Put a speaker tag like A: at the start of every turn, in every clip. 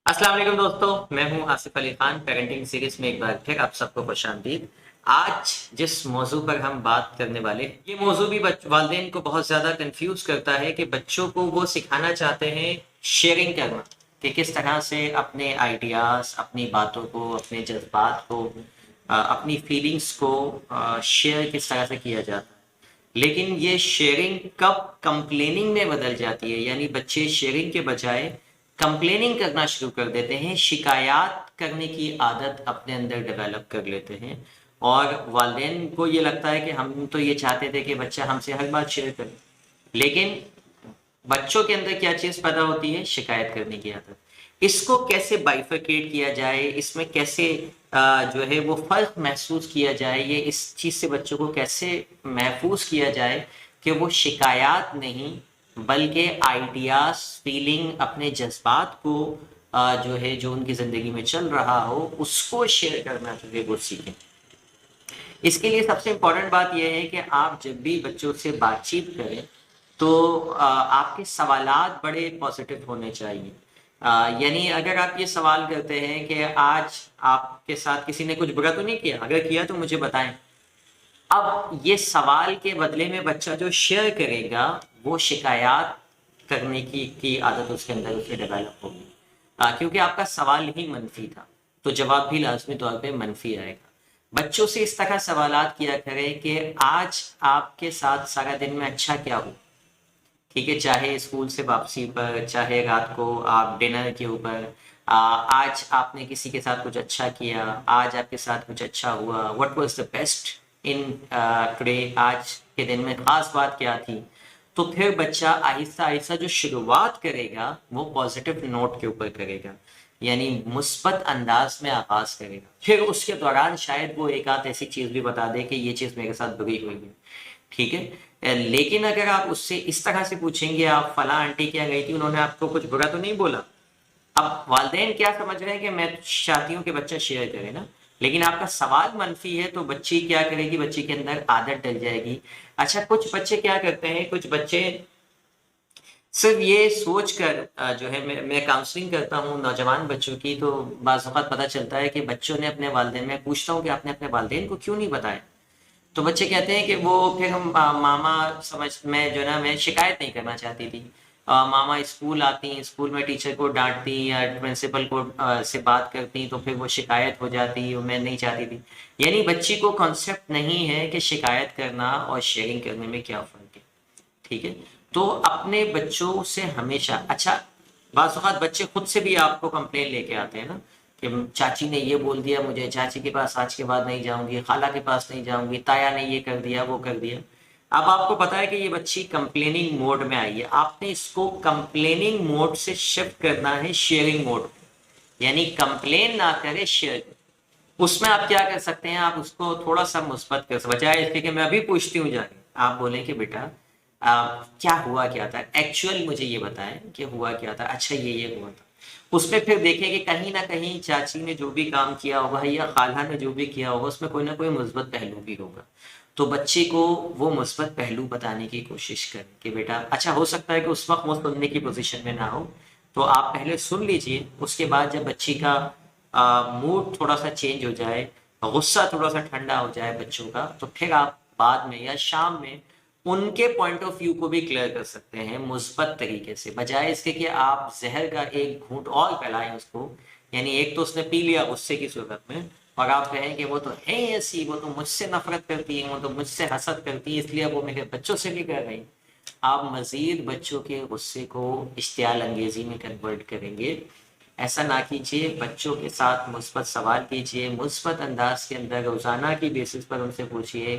A: अस्सलाम वालेकुम दोस्तों, मैं हूं आसिफ अली खान। पेरेंटिंग सीरीज में एक बार फिर आप सबको खुश आमदीद। आज जिस मौजू पर हम बात करने वाले हैं, ये मौजू भी वालिदैन को बहुत ज़्यादा कंफ्यूज करता है कि बच्चों को वो सिखाना चाहते हैं शेयरिंग करना, कि किस तरह से अपने आइडियाज़, अपनी बातों को, अपने जज्बात को, अपनी फीलिंग्स को शेयर किस तरह से किया जाता है। लेकिन ये शेयरिंग कब कंप्लेनिंग में बदल जाती है, यानी बच्चे शेयरिंग के बजाय कंप्लेनिंग करना शुरू कर देते हैं, शिकायत करने की आदत अपने अंदर डेवलप कर लेते हैं। और वालिदैन को ये लगता है कि हम तो ये चाहते थे कि बच्चा हमसे हर बात शेयर करे, लेकिन बच्चों के अंदर क्या चीज़ पैदा होती है? शिकायत करने की आदत। इसको कैसे बाइफरकेट किया जाए, इसमें कैसे जो है वो फ़र्क महसूस किया जाए, ये इस चीज़ से बच्चों को कैसे महफूज किया जाए कि वो शिकायत नहीं बल्कि आइडियाज़, फीलिंग, अपने जज्बात को जो है जो उनकी ज़िंदगी में चल रहा हो उसको शेयर करना जो है वो सीखें। इसके लिए सबसे इम्पोर्टेंट बात यह है कि आप जब भी बच्चों से बातचीत करें तो आपके सवालात बड़े पॉजिटिव होने चाहिए। यानी अगर आप ये सवाल करते हैं कि आज आपके साथ किसी ने कुछ बुरा तो नहीं किया, अगर किया तो मुझे बताएं। अब ये सवाल के बदले में बच्चा जो शेयर करेगा वो शिकायत करने की आदत उसके अंदर उसे डेवलप होगी। क्योंकि आपका सवाल ही मनफी था तो जवाब भी लाजमी तौर पे मनफी आएगा। बच्चों से इस तरह सवालात किया करें कि आज आपके साथ सारा दिन में अच्छा क्या हुआ। ठीक है, चाहे स्कूल से वापसी पर, चाहे रात को आप डिनर के ऊपर, आज आपने किसी के साथ कुछ अच्छा किया, आज आपके साथ कुछ अच्छा हुआ, what was the best in today, आज के दिन में खास बात क्या थी। तो फिर बच्चा आहिस्ता आहिस्ता जो शुरुआत करेगा वो पॉजिटिव नोट के ऊपर करेगा, यानी मुस्बत अंदाज में आगाज करेगा। फिर उसके दौरान शायद वो एक आध ऐसी चीज़ भी बता दे कि ये चीज़ मेरे साथ बुरी हुई है। ठीक है, लेकिन अगर आप उससे इस तरह से पूछेंगे आप फला आंटी क्या गई थी, उन्होंने आपको कुछ बुरा तो नहीं बोला। अब वालिदैन क्या समझ रहे हैं कि मैं चाहती हूँ कि बच्चा शेयर करे ना, लेकिन आपका सवाल मनफी है तो बच्ची क्या करेगी, बच्ची के अंदर आदत डल जाएगी। अच्छा, कुछ बच्चे क्या करते हैं, कुछ बच्चे सिर्फ ये सोच कर जो है मैं काउंसलिंग करता हूँ नौजवान बच्चों की, तो बाज़ औक़ात पता चलता है कि बच्चों ने अपने वालिदैन, मैं पूछता हूँ कि आपने अपने वालिदैन को क्यों नहीं बताया, तो बच्चे कहते हैं कि वो फिर हम मामा समझ मैं जो ना मैं शिकायत नहीं करना चाहती थी। मामा स्कूल आती, स्कूल में टीचर को डांटती या प्रिंसिपल को से बात करती तो फिर वो शिकायत हो जाती और मैं नहीं चाहती थी। यानी बच्ची को कॉन्सेप्ट नहीं है कि शिकायत करना और शेयरिंग करने में क्या फ़र्क है। ठीक है, तो अपने बच्चों से हमेशा, अच्छा बाज़ औक़ात बच्चे खुद से भी आपको कंप्लेन लेके आते हैं ना कि चाची ने ये बोल दिया मुझे, चाची के पास आज के बाद नहीं जाऊंगी, खाला के पास नहीं जाऊंगी, ताया ने ये कर दिया वो कर दिया। अब आपको पता है कि ये बच्ची कंप्लेनिंग मोड में आई है, आपने इसको कंप्लेनिंग मोड से शिफ्ट करना है शेयरिंग मोड, यानी कंप्लेन ना करे, शेयर करे। उसमें आप क्या कर सकते हैं, आप उसको थोड़ा सा मुस्बत कर सकते, बजाय इसके कि मैं अभी पूछती हूँ जाके, आप बोलें कि बेटा क्या हुआ क्या था, एक्चुअल मुझे ये बताएं कि हुआ क्या था। अच्छा ये हुआ था। उसमें फिर देखें कि कहीं ना कहीं चाची ने जो भी काम किया होगा या खाला ने जो भी किया होगा उसमें कोई ना कोई मुस्बत पहलू भी होगा। तो बच्चे को वो मुस्बत पहलू बताने की कोशिश करें कि बेटा, अच्छा हो सकता है कि उस वक्त वो सुनने की पोजीशन में ना हो, तो आप पहले सुन लीजिए। उसके बाद जब बच्ची का मूड थोड़ा सा चेंज हो जाए, गुस्सा थोड़ा सा ठंडा हो जाए बच्चों का, तो फिर आप बाद में या शाम में उनके पॉइंट ऑफ व्यू को भी क्लियर कर सकते हैं मुस्बत तरीके से, बजाय इसके कि आप जहर का एक घूंट और पिलाएं उसको। यानी एक तो उसने पी लिया गुस्से की सूरत में, और आप कहें कि वो तो है ऐसी, वो तो मुझसे नफरत करती है, वो तो मुझसे हसद करती है, इसलिए वो मेरे बच्चों से भी कर रही। आप मजीद बच्चों के गुस्से को इश्तियाल अंगेजी में कन्वर्ट करेंगे। ऐसा ना कीजिए, बच्चों के साथ मुस्बत सवाल कीजिए, मुस्बत अंदाज के अंदर रोज़ाना की बेसिस पर उनसे पूछिए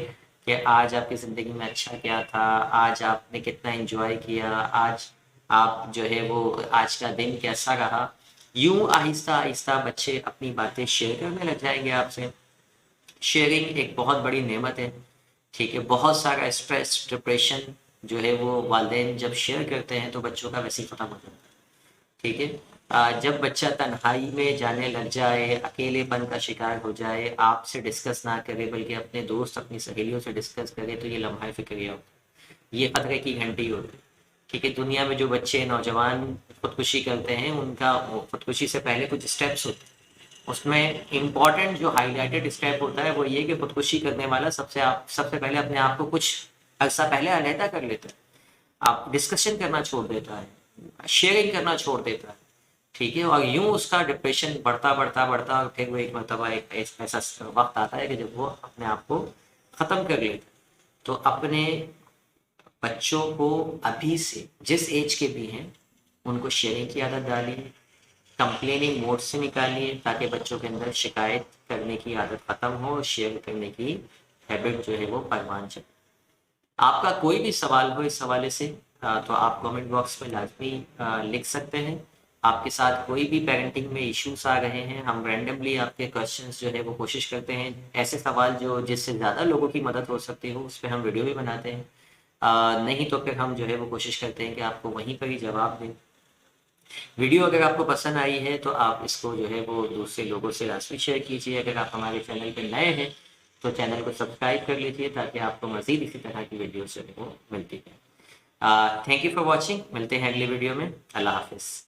A: कि आज आपकी ज़िंदगी में अच्छा क्या था, आज आपने कितना एंजॉय किया, आज आप जो है वो आज का दिन कैसा रहा। यूं आहिस्ता आहिस्ता बच्चे अपनी बातें शेयर करने लग जाएंगे आपसे। शेयरिंग एक बहुत बड़ी नेमत है। ठीक है, बहुत सारा स्ट्रेस, डिप्रेशन जो है वो वालिदैन जब शेयर करते हैं तो बच्चों का वैसे ही ख़त्म हो जाता है। ठीक है, जब बच्चा तन्हाई में जाने लग जाए, अकेलेपन का शिकार हो जाए, आपसे डिस्कस ना करे बल्कि अपने दोस्त अपनी सहेलियों से डिस्कस करे, तो ये लम्हा फिक्रिया होता है, ये खतरे की घंटी होती है। ठीक है, दुनिया में जो बच्चे नौजवान खुदकुशी करते हैं उनका खुदकुशी से पहले कुछ स्टेप्स होते हैं। उसमें इम्पॉर्टेंट जो हाईलाइटेड स्टेप होता है वो ये कि खुदकुशी करने वाला सबसे पहले अपने आप को कुछ अर्सा पहले अलहदा कर लेता है, आप डिस्कशन करना छोड़ देता है, शेयरिंग करना छोड़ देता है, ठीक है, और यूं उसका डिप्रेशन बढ़ता बढ़ता बढ़ता और फिर वो एक मरतबा एक ऐसा वक्त आता है कि जब वो अपने आप को ख़त्म कर लेता है। तो अपने बच्चों को अभी से जिस एज के भी हैं उनको शेयरिंग की आदत डालिए, कंप्लेनिंग मोड से निकालिए ताकि बच्चों के अंदर शिकायत करने की आदत ख़त्म हो और शेयर करने की हैबिट जो है वो परवान चले। आपका कोई भी सवाल हो इस हवाले से तो आप कमेंट बॉक्स में लाजमी लिख सकते हैं। आपके साथ कोई भी पेरेंटिंग में इश्यूज आ रहे हैं, हम रैंडमली आपके क्वेश्चंस जो है वो कोशिश करते हैं, ऐसे सवाल जो जिससे ज़्यादा लोगों की मदद हो सकती हो उस पर हम वीडियो भी बनाते हैं। नहीं तो फिर हम जो है वो कोशिश करते हैं कि आपको वहीं पर ही जवाब दें। वीडियो अगर आपको पसंद आई है तो आप इसको जो है वो दूसरे लोगों से लाजमी शेयर कीजिए। अगर आप हमारे चैनल पर नए हैं तो चैनल को सब्सक्राइब कर लीजिए ताकि आपको मज़ीद इसी तरह की वीडियो जो है वो मिलती है। थैंक यू फॉर वॉचिंग, मिलते हैं अगले वीडियो में। अल्लाह हाफिज़।